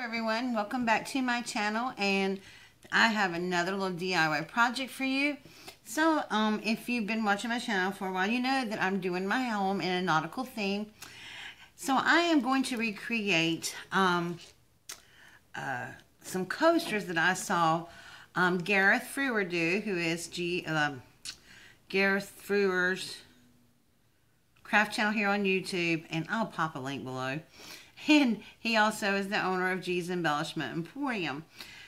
everyone, welcome back to my channel, and I have another little DIY project for you. So if you've been watching my channel for a while, you know that I'm doing my home in a nautical theme. So I am going to recreate some coasters that I saw Gareth Frewer do, who is Gareth Frewer's craft channel here on YouTube, and I'll pop a link below. And he also is the owner of Gs Emblellishment Emporium.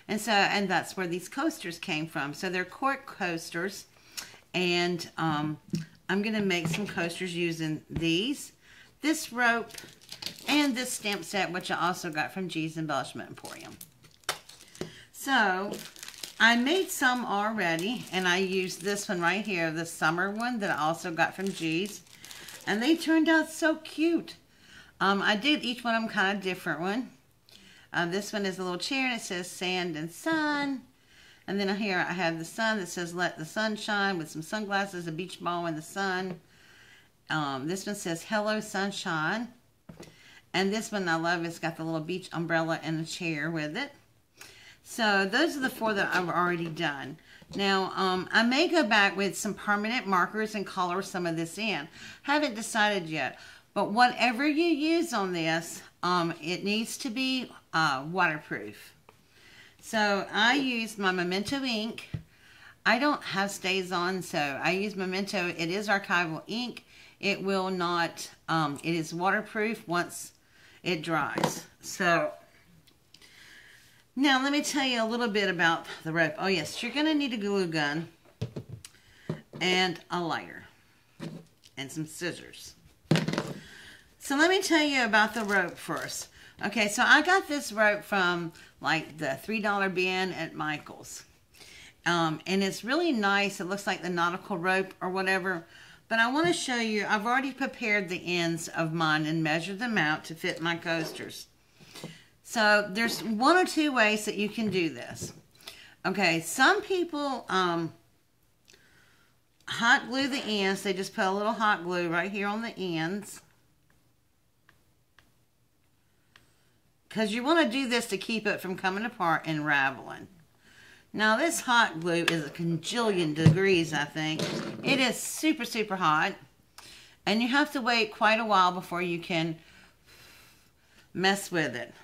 And that's where these coasters came from. So they're cork coasters. And I'm going to make some coasters using this rope, and this stamp set, which I also got from Gs Emblellishment Emporium. So I made some already, and I used this one right here, the summer one that I also got from Gs. And they turned out so cute. I did each one of them kind of different one. This one is a little chair, and it says sand and sun. And then here I have the sun that says let the sun shine, with some sunglasses, a beach ball in the sun. This one says hello sunshine. And this one I love, it's got the little beach umbrella and a chair with it. So those are the four that I've already done. Now, I may go back with some permanent markers and color some of this in. Haven't decided yet. But whatever you use on this, it needs to be waterproof. So I use my Memento ink. I don't have stays on, so I use Memento. It is archival ink. It will not, it is waterproof once it dries. So now let me tell you a little bit about the rope. Oh yes, you're going to need a glue gun and a lighter and some scissors. So let me tell you about the rope first. Okay, so I got this rope from like the $3 bin at Michael's. And it's really nice. It looks like the nautical rope or whatever. But I want to show you, I've already prepared the ends of mine and measured them out to fit my coasters. So there's one or two ways that you can do this. Okay, some people hot glue the ends. They just put a little hot glue right here on the ends. Because you want to do this to keep it from coming apart and raveling. Now this hot glue is a cajillion degrees, I think. It is super, super hot. And you have to wait quite a while before you can mess with it.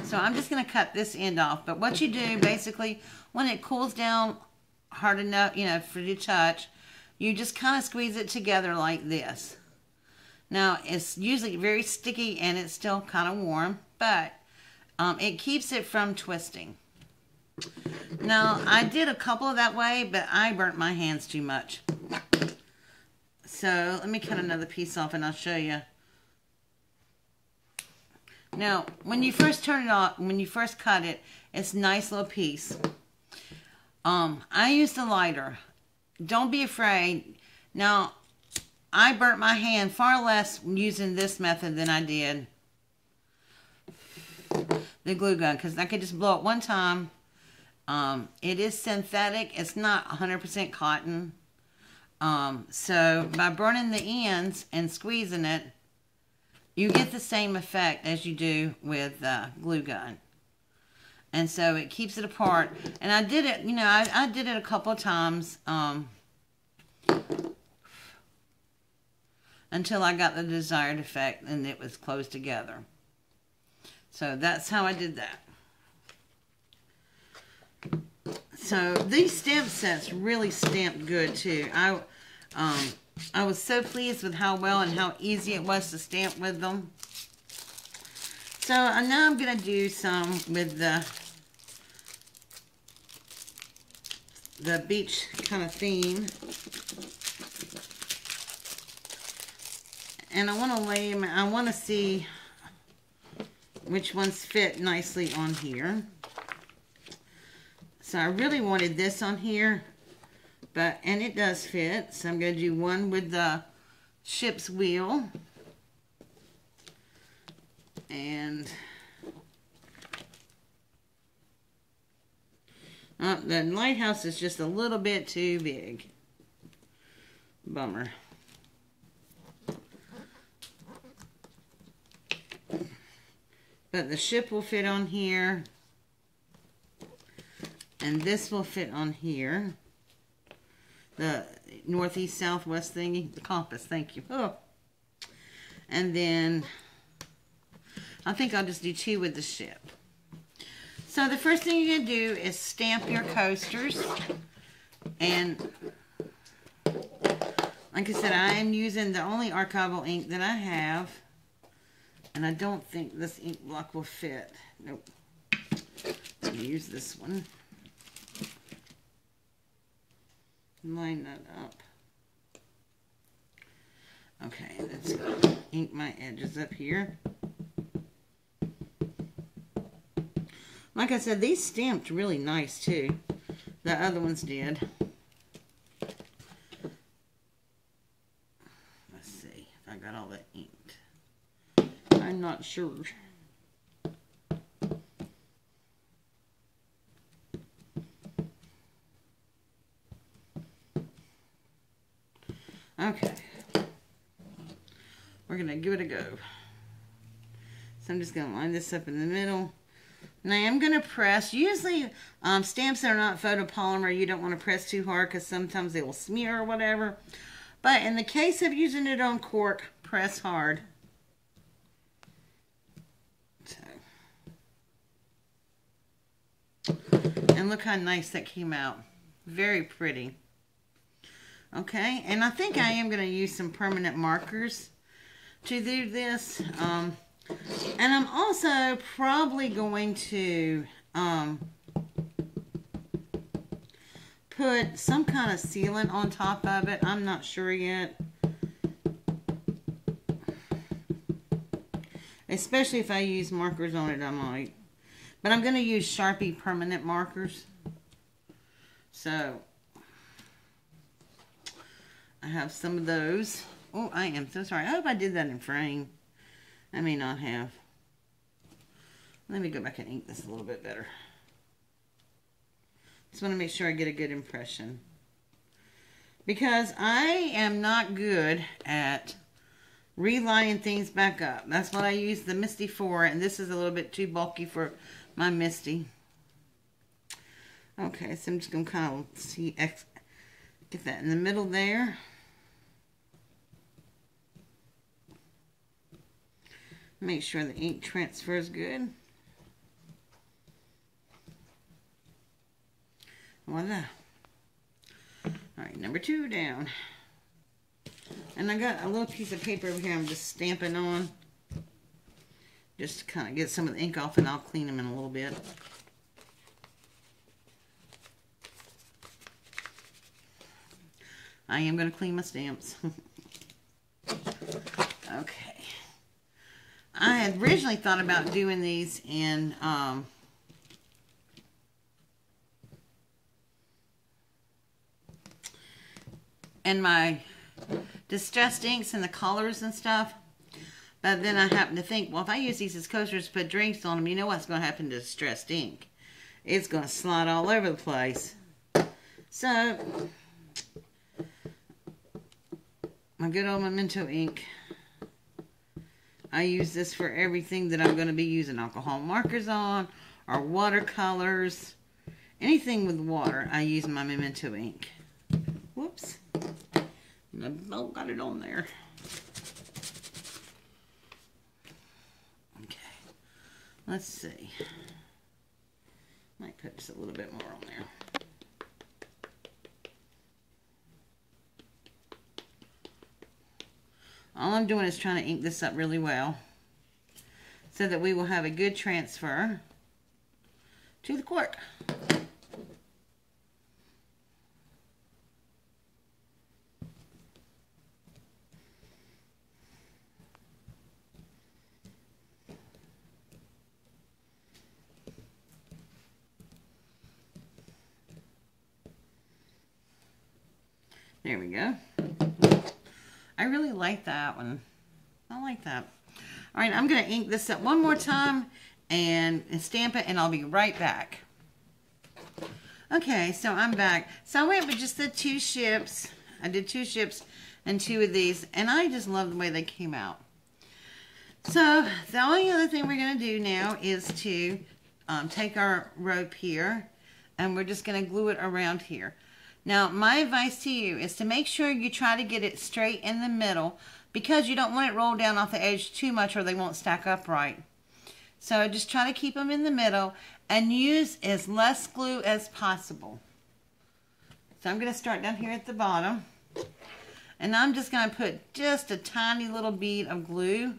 So I'm just going to cut this end off. But what you do, basically, when it cools down hard enough, you know, for you to touch, you just kind of squeeze it together like this. Now, it's usually very sticky and it's still kind of warm, but it keeps it from twisting. Now, I did a couple of that way, but I burnt my hands too much. So, let me cut another piece off and I'll show you. Now, when you first turn it off, when you first cut it, it's a nice little piece. I used a lighter. Don't be afraid. Now, I burnt my hand far less using this method than I did the glue gun, because I could just blow it one time. It is synthetic. It's not 100% cotton. So by burning the ends and squeezing it, you get the same effect as you do with glue gun. And so it keeps it apart. And I did it, you know, I did it a couple of times until I got the desired effect and it was closed together. So that's how I did that. So these stamp sets really stamped good too. I was so pleased with how well and how easy it was to stamp with them. So now I'm going to do some with the beach kind of theme. And I want to lay them, I want to see which ones fit nicely on here. So I really wanted this on here, and it does fit. So I'm going to do one with the ship's wheel. And the lighthouse is just a little bit too big. Bummer. But the ship will fit on here. And this will fit on here. The northeast, southwest thingy. The compass, thank you. Oh. And then, I think I'll just do 2 with the ship. So the first thing you're going to do is stamp your coasters. And, like I said, I am using the only archival ink that I have. And I don't think this ink block will fit. Nope. Let me use this one. Line that up. Okay, let's ink my edges up here. Like I said, these stamped really nice too. The other ones did. Let's see if I got all that inked. I'm not sure. Okay, we're going to give it a go. So I'm just going to line this up in the middle. Now I'm going to press, usually stamps that are not photopolymer, you don't want to press too hard because sometimes they will smear or whatever. But in the case of using it on cork, press hard. So. And look how nice that came out. Very pretty. Okay, and I think I am going to use some permanent markers to do this. And I'm also probably going to put some kind of sealant on top of it. I'm not sure yet. Especially if I use markers on it, I might. But I'm going to use Sharpie permanent markers. So I have some of those. Oh, I am so sorry. I hope I did that in frame. I may not have. Let me go back and ink this a little bit better. Just want to make sure I get a good impression. Because I am not good at relining things back up. That's what I use the Misty for. And this is a little bit too bulky for my Misty. Okay, so I'm just going to kind of see, get that in the middle there. Make sure the ink transfers good. Voila. Alright, number 2 down. And I got a little piece of paper over here I'm just stamping on. Just to kind of get some of the ink off, and I'll clean them in a little bit. I am going to clean my stamps. Okay. I had originally thought about doing these in my distressed inks and the colors and stuff. But then I happened to think, well, if I use these as coasters to put drinks on them, you know what's going to happen to distressed ink? It's going to slide all over the place. So, my good old Memento ink. I use this for everything that I'm going to be using alcohol markers on, or watercolors. Anything with water, I use my Memento ink. Whoops. I about got it on there. Okay. Let's see. Might put just a little bit more on there. All I'm doing is trying to ink this up really well so that we will have a good transfer to the cork. There we go. I really like that one. I like that. All right, I'm going to ink this up one more time and stamp it, and I'll be right back. Okay, so I'm back. So I went with just the 2 ships. I did 2 ships and 2 of these, and I just love the way they came out. So the only other thing we're going to do now is to take our rope here, and we're just going to glue it around here. Now, my advice to you is to make sure you try to get it straight in the middle, because you don't want it rolled down off the edge too much or they won't stack up right. So just try to keep them in the middle and use as less glue as possible. So I'm going to start down here at the bottom, and I'm just going to put just a tiny little bead of glue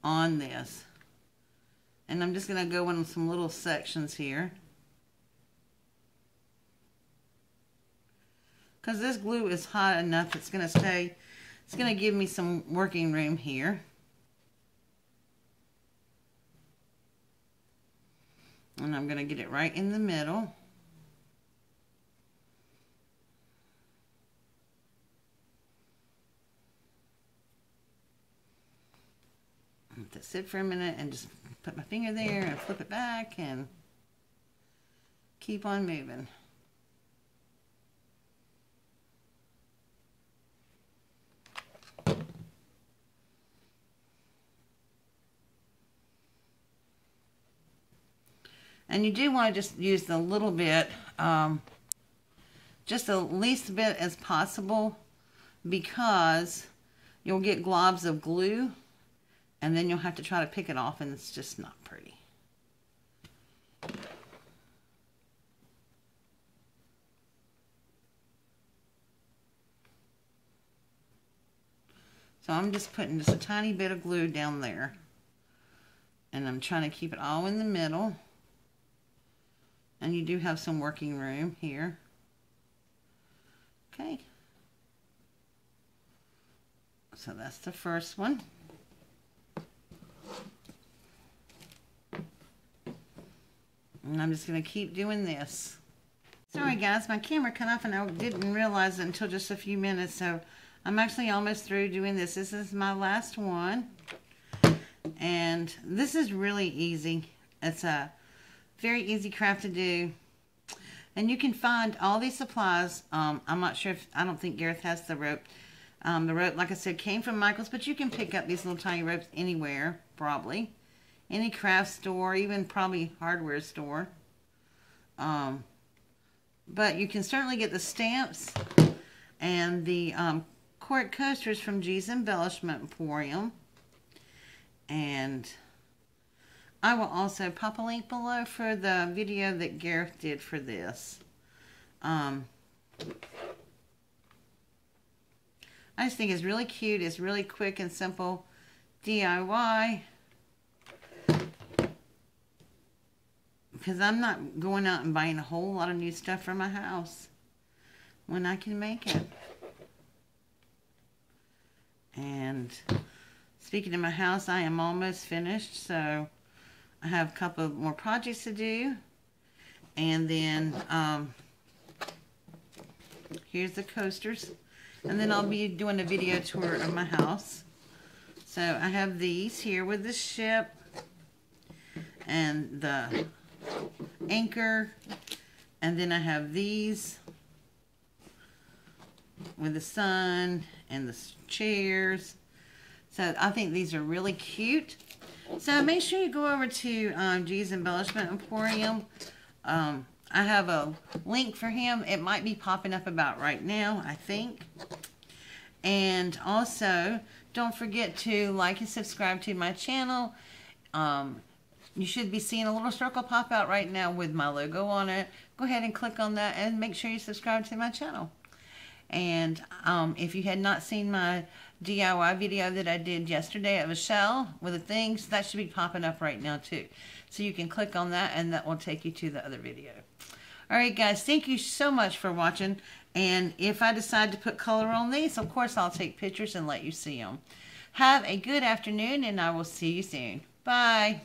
on this. And I'm just going to go in some little sections here, because this glue is hot enough, it's going to stay, it's going to give me some working room here. And I'm going to get it right in the middle. Let that sit for a minute and just put my finger there and flip it back and keep on moving. And you do want to just use the little bit, just the least bit as possible, because you'll get globs of glue and then you'll have to try to pick it off, and it's just not pretty. So I'm just putting just a tiny bit of glue down there, and I'm trying to keep it all in the middle. And you do have some working room here. Okay. So that's the first one. And I'm just going to keep doing this. Sorry guys, my camera cut off and I didn't realize it until just a few minutes. So I'm actually almost through doing this. This is my last one. And this is really easy. It's a very easy craft to do. And you can find all these supplies. I'm not sure if, I don't think Gareth has the rope. The rope, like I said, came from Michael's, but you can pick up these little tiny ropes anywhere, probably. Any craft store, even probably hardware store. But you can certainly get the stamps and the cork coasters from Gs Emblellishment Emporium. And I will also pop a link below for the video that Gareth did for this. I just think it's really cute. It's really quick and simple DIY. Because I'm not going out and buying a whole lot of new stuff for my house when I can make it. And speaking of my house, I am almost finished, so I have a couple of more projects to do. And then here's the coasters. And then I'll be doing a video tour of my house. So I have these here with the ship and the anchor. And then I have these with the sun and the chairs. So I think these are really cute. So make sure you go over to Gs Emblellishment Emporium. I have a link for him. It might be popping up about right now, I think. And also, don't forget to like and subscribe to my channel. You should be seeing a little circle pop out right now with my logo on it. Go ahead and click on that and make sure you subscribe to my channel. And if you had not seen my DIY video that I did yesterday of a shell with the things, that should be popping up right now too. So you can click on that and that will take you to the other video. Alright guys, thank you so much for watching. And if I decide to put color on these, of course I'll take pictures and let you see them. Have a good afternoon and I will see you soon. Bye.